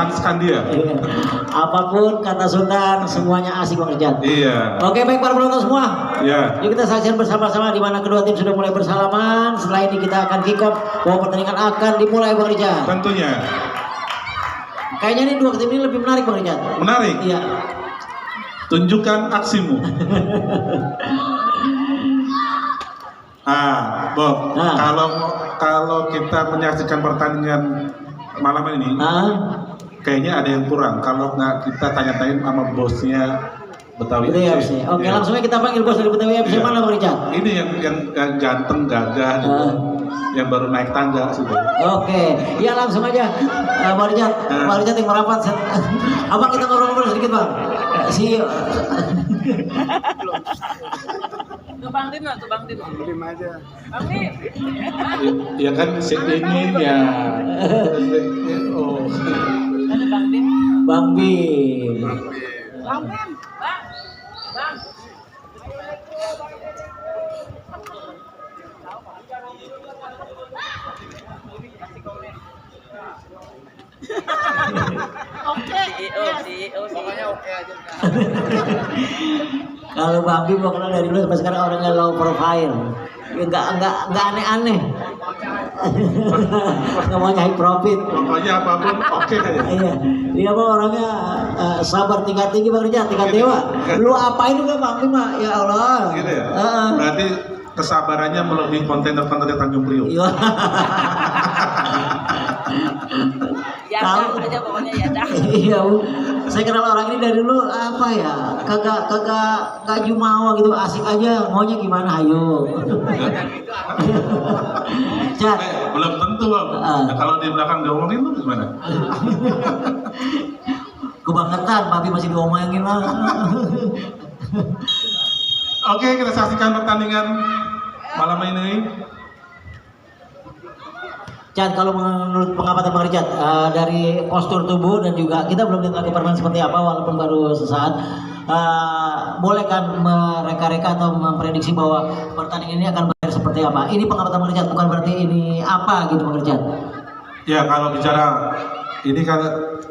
romantiskan dia. Iya. Apapun kata Sultan, semuanya asik Bang Rijat. Iya. Oke, baik para penonton semua. Iya. Yuk kita saksikan bersama-sama di mana kedua tim sudah mulai bersalaman. Setelah ini kita akan kick off bahwa pertandingan akan dimulai Bang Rijat. Tentunya. Kayaknya ini dua tim ini lebih menarik Bang Rijat. Menarik. Iya. Tunjukkan aksimu. Bob, Nah. kalau kita menyaksikan pertandingan malam ini, kayaknya ada yang kurang. Kalau nggak kita tanya-tanyain sama bosnya Betawi Betawi FC. FC. Oke, Iya. langsung aja kita panggil bos dari Betawi FC. Iya. Mana Bang Rijat? Ini yang ganteng, gagah, gitu. Yang baru naik tangga situ. Oke, ya langsung aja Bang Rijat. Bang Rijat yang merapat. Abang kita ngobrol-ngobrol sedikit Bang. Si Tuh Bang Dim lah, tuh Bang Dim. Dim aja. Bang Dim. Ya kan ini ya. Oh. Ada Bang Dim. Bang Bim. Bang Dim. Bang. Bang. Oke. CEO. Pokoknya oke aja. Kalau Bang Bim gua kenal dari dulu sampai sekarang orangnya low profile. Ya, enggak aneh-aneh. Nggak mau high profit. Pokoknya apapun oke aja. Iya, dia mah orangnya sabar tingkat tinggi Bang Rijat, tingkat dewa. Lu apain juga Bang Bim mah? Ya Allah. Gitu ya. Berarti kesabarannya melebihi kontainer-kontainer Tanjung Priok. Iya. Ya dah aja pokoknya ya dah. Iya, Bu. Saya kenal orang ini dari dulu apa ya? Kagak jumawa gitu, asik aja. Maunya gimana? Ayo. Cat. Belum tentu Bang. Nah, kalau di belakang diomongin tuh gimana? Kebangetan, Papi masih diomongin lah. Oke, kita saksikan pertandingan malam ini. Cat, kalau menurut pengamatan Bang Rijat, dari postur tubuh dan juga kita belum lihat lagi permainan seperti apa walaupun baru sesaat, boleh kan mereka-reka atau memprediksi bahwa pertandingan ini akan berakhir seperti apa? Ini pengamatan Bang Rijat, bukan berarti ini apa gitu Bang Rijat. Ya, kalau bicara ini kan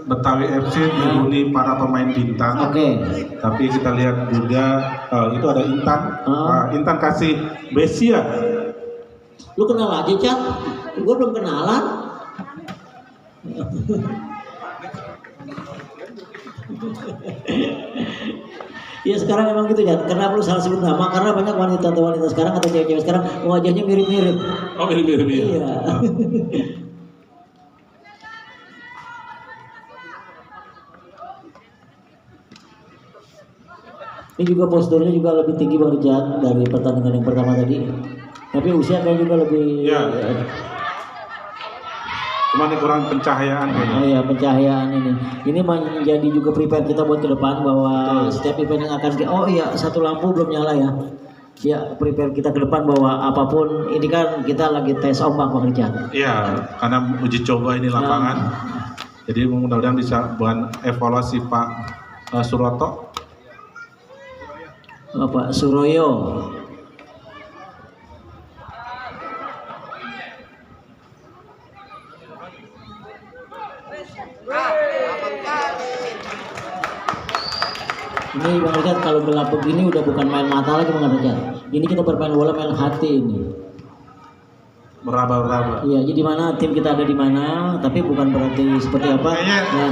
Betawi FC dihuni para pemain bintang. Oke. Tapi kita lihat juga itu ada Intan. Intan kasih Besia. Lu kenal aja Cat? Gue belum kenalan. Ya sekarang emang gitu Cat. Kenapa lu salah sebut nama? Karena banyak wanita sekarang atau cewek-cewek sekarang wajahnya mirip-mirip. Oh, mirip-mirip ya. Iya. Ini juga posturnya juga lebih tinggi Bang Rijat dari pertandingan yang pertama tadi. Tapi usia kayak juga lebih. Iya. Cuma ini kurang pencahayaan kayaknya. Oh iya, pencahayaan ini. Ini menjadi juga prepare kita buat ke depan bahwa setiap event yang akan satu lampu belum nyala ya. Ya, prepare kita ke depan bahwa apapun ini kan kita lagi tes ombak Bang Rijat. Iya, karena uji coba ini lapangan. Jadi mudah-mudahan bisa buat evaluasi Pak Suroto. Pak Suroyo. Ini Bang Rijat kalau gelap begini udah bukan main mata lagi Bang Rijat. Ini kita bermain bola main hati ini. Meraba-raba. Iya, jadi mana tim kita ada di mana, tapi bukan berarti seperti apa. Kayaknya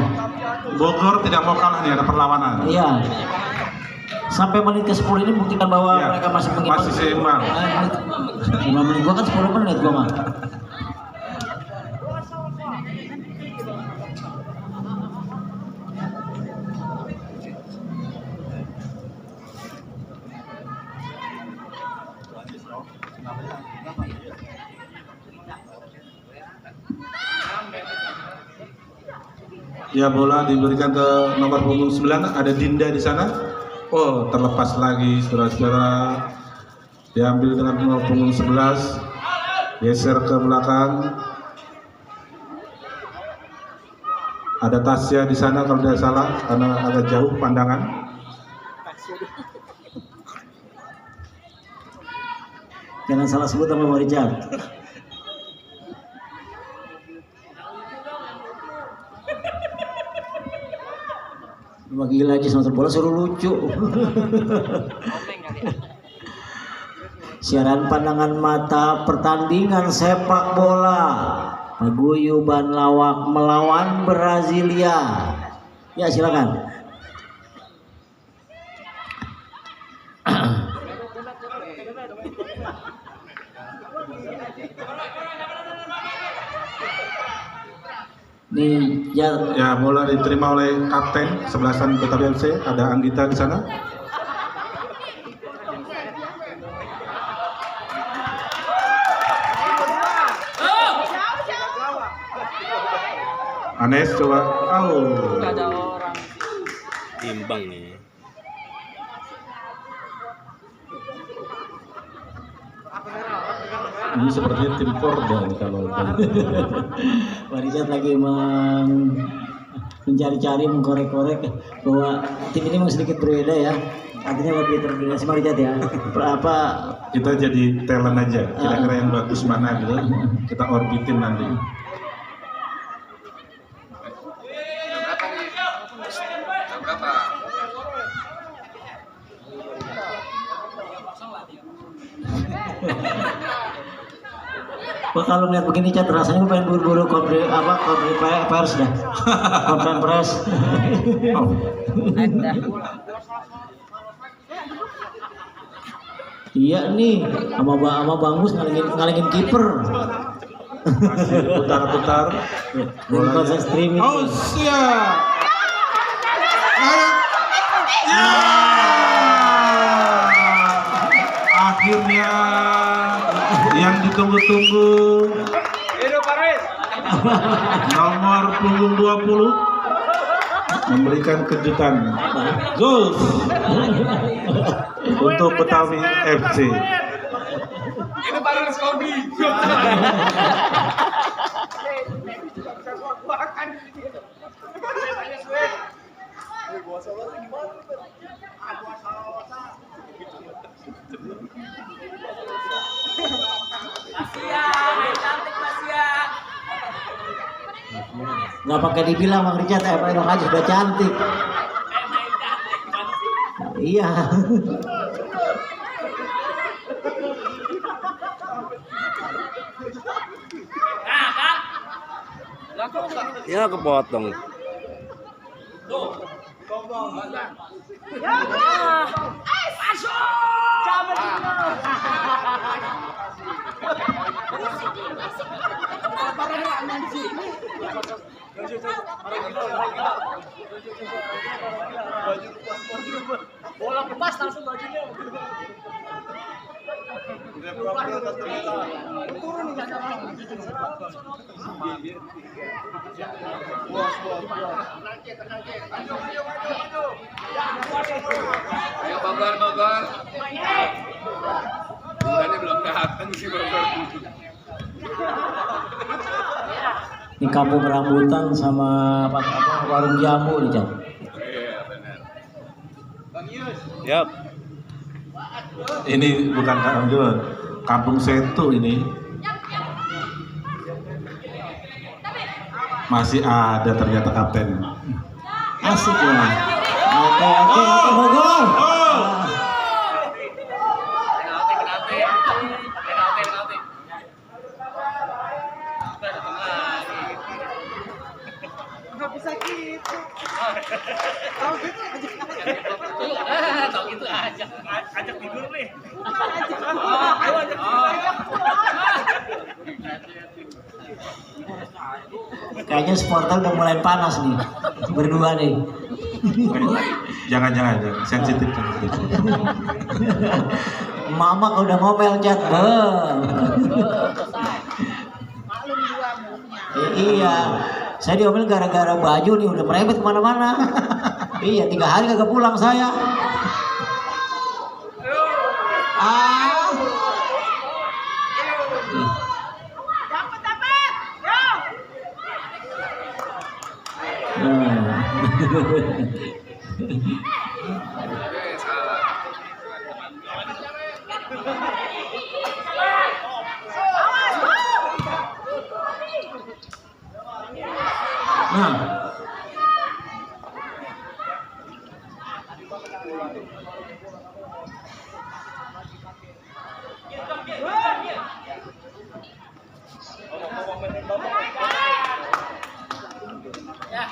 Bogor tidak mau kalah nih, ada perlawanan. Iya. Sampai menit ke-10 ini buktikan bahwa Iya, mereka masih mengimbang. masih seimbang. 5 menit gua kan 10 menit gua mah. Ya, bola diberikan ke nomor punggung 9, ada Dinda di sana. Oh, terlepas lagi saudara-saudara. Diambil dengan nomor punggung 11. Geser ke belakang. Ada Tasya di sana kalau tidak salah karena agak jauh pandangan. Jangan salah sebut sama Bang Rijat. Wah gila aja nonton bola suruh lucu. Komeng kali ya. Siaran pandangan mata pertandingan sepak bola paguyuban lawak melawan Brasilia. Ya silakan. Nih ya, Ya, bola diterima oleh kapten sebelasan Betawi FC, ada Anggita di sana. Anes coba. Nggak ada orang. Imbang nih. Ini sepertinya tim Korda nih kalau Warijat lagi mencari-cari, mengkorek-korek bahwa tim ini memang sedikit berbeda ya. Artinya lebih terdominasi Warijat ya. Apa kita jadi talent aja. Kira-kira yang bagus mana gitu. Kita orbitin nanti. Wah, kalau melihat begini Cat rasanya gue pengen buru-buru pers dah. Konferensi pers. Oh, Ada. Iya nih, sama Bangus ngalingin kiper. masih putar-putar. Dengan proses streaming. Oh, siap. Ya. Akhirnya yang ditunggu-tunggu nomor punggung 20 memberikan kejutan gol untuk Betawi FC. Ini baru Skobi. Nggak pakai dibilang Bang Richard, emang aja sudah cantik. Iya. Ya kepotong. Bola lepas langsung bajunya. Turun nih Ayo Bogor. Bulannya belum datang sih Bogor. Ini kampung rambutan sama apa warung jamu nih Cat. Iya benar. Bang Yus. Yap. Ini bukan kampung Setu ini. Masih ada ternyata kapten. Asik ya. Oke, Bogor. Nggak bisa gitu. Tahu gitu aja. Ajak tidur nih. Ayo ajak tidur. Kayaknya supporter udah mulai panas nih. Berdua nih. Jangan sensitif. Mama udah ngomel Cat. Iya. Saya diomel gara-gara baju nih udah merembet kemana-mana. Iya, 3 hari kagak pulang saya. Nah, Oke.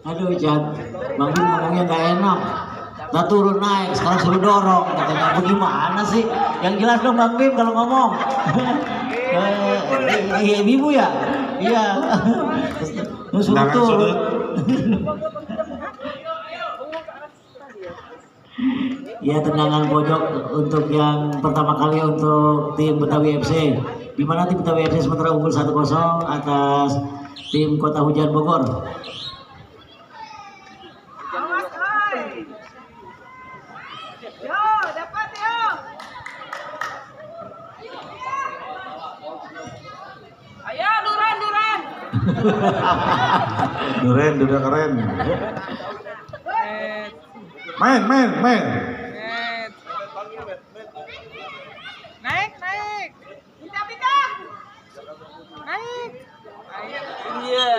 Aduh, Jan, Bang Bim ngomongnya nggak enak. Nah turun naik, sekarang suruh dorong. Katanya, bagaimana sih? Yang jelas dong Bang Bim kalau ngomong. Iya, ibu ya? Iya. Suruh turun. Ya, tendangan pojok untuk yang pertama kali untuk tim Betawi FC. Di mana tim Betawi FC sementara unggul 1-0 atas tim Kota Hujan Bogor. Ayo, Duran. Duren udah keren. Main. Naik. Pindah. Naik. Iya.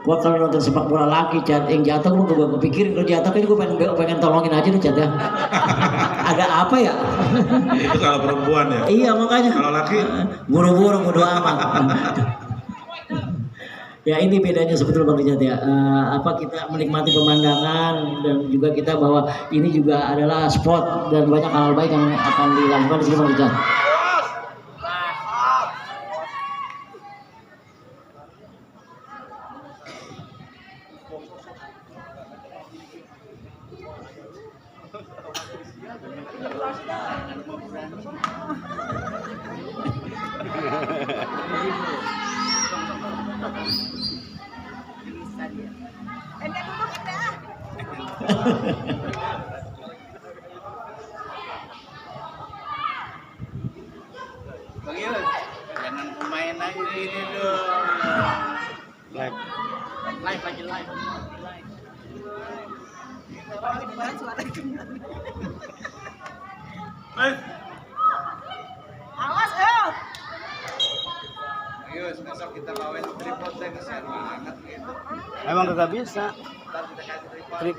Gua kalau nonton sepak bola laki, Chat, yang jatuh gua kepikir kalau jatuh kan gua pengen tolongin aja nih, Chat ya. Ada apa ya? Itu kalau perempuan ya. Iya makanya. Kalau laki Buru-buru bodo amat. Ya ini bedanya sebetulnya Bang Richard ya. Kita menikmati pemandangan dan juga kita bahwa ini juga adalah sport dan banyak hal baik yang akan dilakukan di sini Bang Richard. Jangan pemain aja ini dong. Live. Awas, ayo. Ayo, besok kita bawain tripod deh, kesian banget gitu. Emang kagak bisa.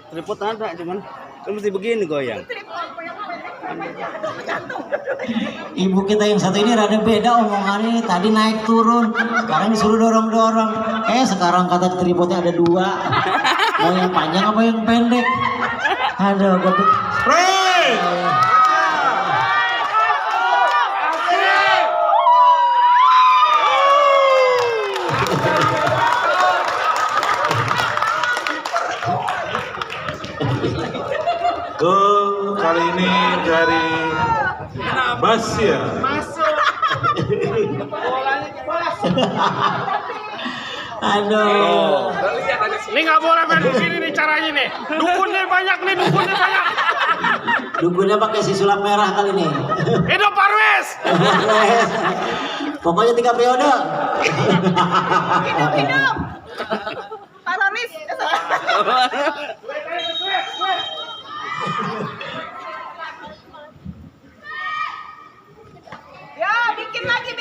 Tripod ada, cuman kan mesti begini goyang. Ibu kita yang satu ini rada beda omongannya, tadi naik turun, sekarang disuruh dorong-dorong. Sekarang kata tripodnya ada 2. Mau yang panjang apa yang pendek? Aduh, gol kali ini dari Basya. aduh. Ini nggak boleh main begini nih caranya nih. Dukunnya banyak. Dukunnya pakai si sulap merah kali ini. Hidup Parwes. Pokoknya 3 periode. Hidup. Paronis. Ya, bikin lagi.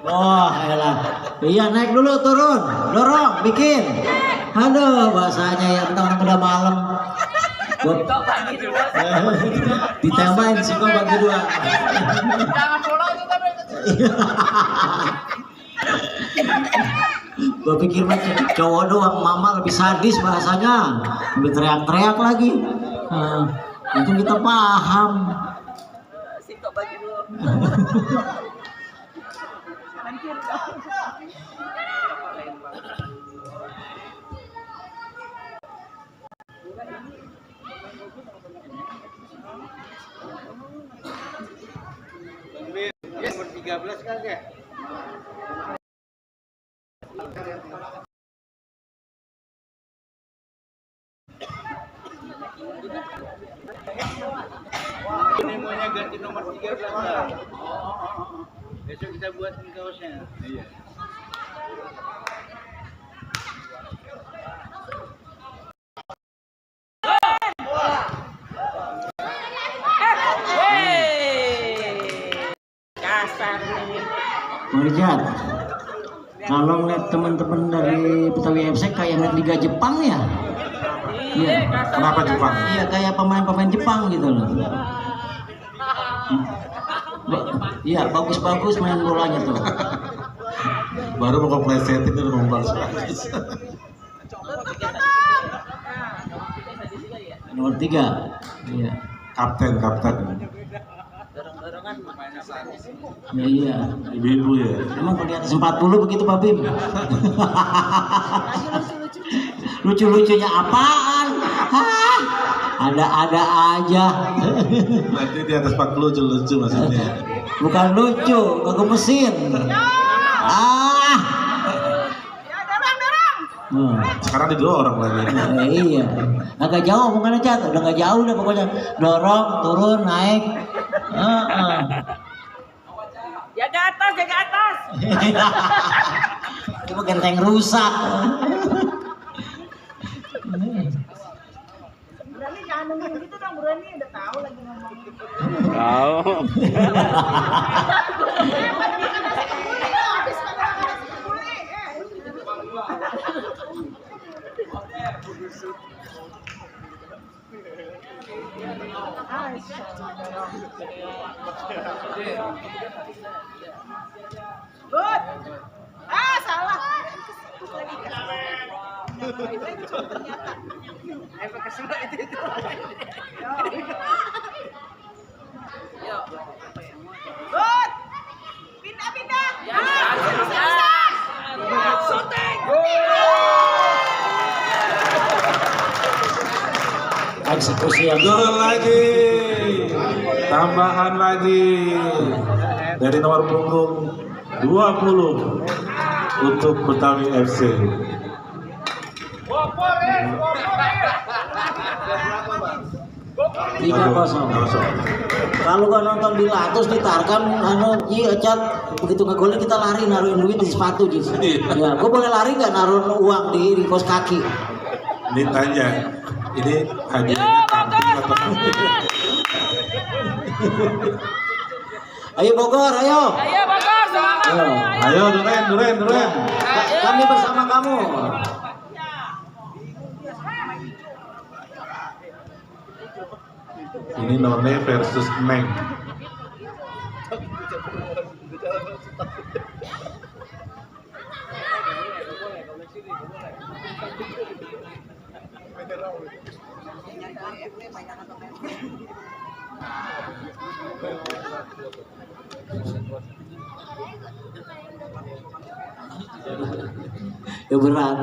Oh, elah. Iya, naik dulu, turun, dorong, bikin. Aduh, bahasanya ya orang udah malam. Ditambahin sih kok bagi 2. Jangan bola itu tapi. Gue pikir cowok doang, mama lebih sadis bahasanya, lebih teriak-teriak lagi. Itu kita paham. Sito bagi dulu. Nomor 13 kan ya? Ini maunya ganti nomor 13 lah. Besok kita buatin kaosnya. Iya. Bang Rijat, kalau ngeliat teman-teman dari Betawi FC kayak ngeliat Liga Jepang ya? Iya. Kenapa Jepang? Iya, kayak pemain-pemain Jepang gitu loh. Iya, bagus-bagus main bolanya tuh. Baru mau komplesetin udah mau balas lagi. Nomor 3. Iya. Kapten. Ya, iya. Ibu-ibu ya. Emang kalau di atas 40 begitu Pak Bim? Lucu-lucunya apaan? Hah? Ada-ada aja. Berarti di atas 40 lucu maksudnya. Bukan lucu, kegemesin. Ah. Sekarang didorong lagi. Iya. Agak jauh omongannya Cat. Udah nggak jauh deh pokoknya. Dorong, turun, naik. Jaga atas. Cuma genteng rusak. Berani jangan ngomong gitu dong, Berani udah tahu lagi ngomong. Tahu. Good. Salah. Good. Pindah. Shooting. Eksekusi yang Gol lagi. Tambahan lagi dari nomor punggung 20 untuk Betawi FC. Tiga kosong. Kalau gua nonton di Latus di Tarkam, iya Cat, begitu ngegolin kita lari naruhin duit di sepatu Jis. Ya, gua boleh lari nggak naruh uang di kos kaki? Ditanya, ini hadiahnya kambing atau Ayo Bogor, ayo. Ayo Bogor, semangat. Ayo Duren. Kami bersama kamu. Ini None versus Neng. Ya berat.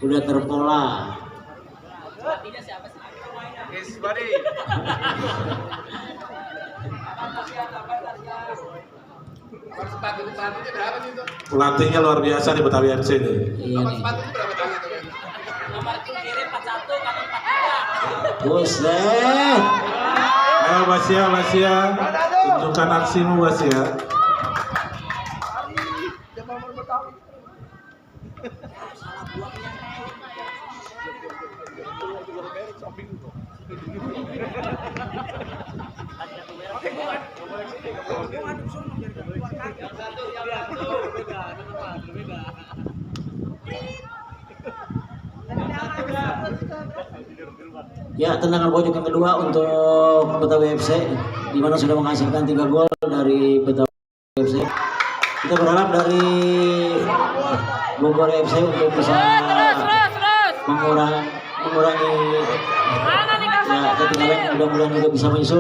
Udah terpola. Pelatihnya luar biasa di Betawi FC nih. Iya nih. Nomor kiri 41, kanan 43. Buset. Ayo Basia, tunjukkan aksimu Basia. Ya, tendangan pojok yang kedua untuk Betawi FC, di mana sudah menghasilkan 3 gol dari Betawi FC. Kita berharap dari Bogor FC untuk bisa Terus. mengurangi Mana nih ya ketinggalan, mudah-mudahan juga bisa menyusul.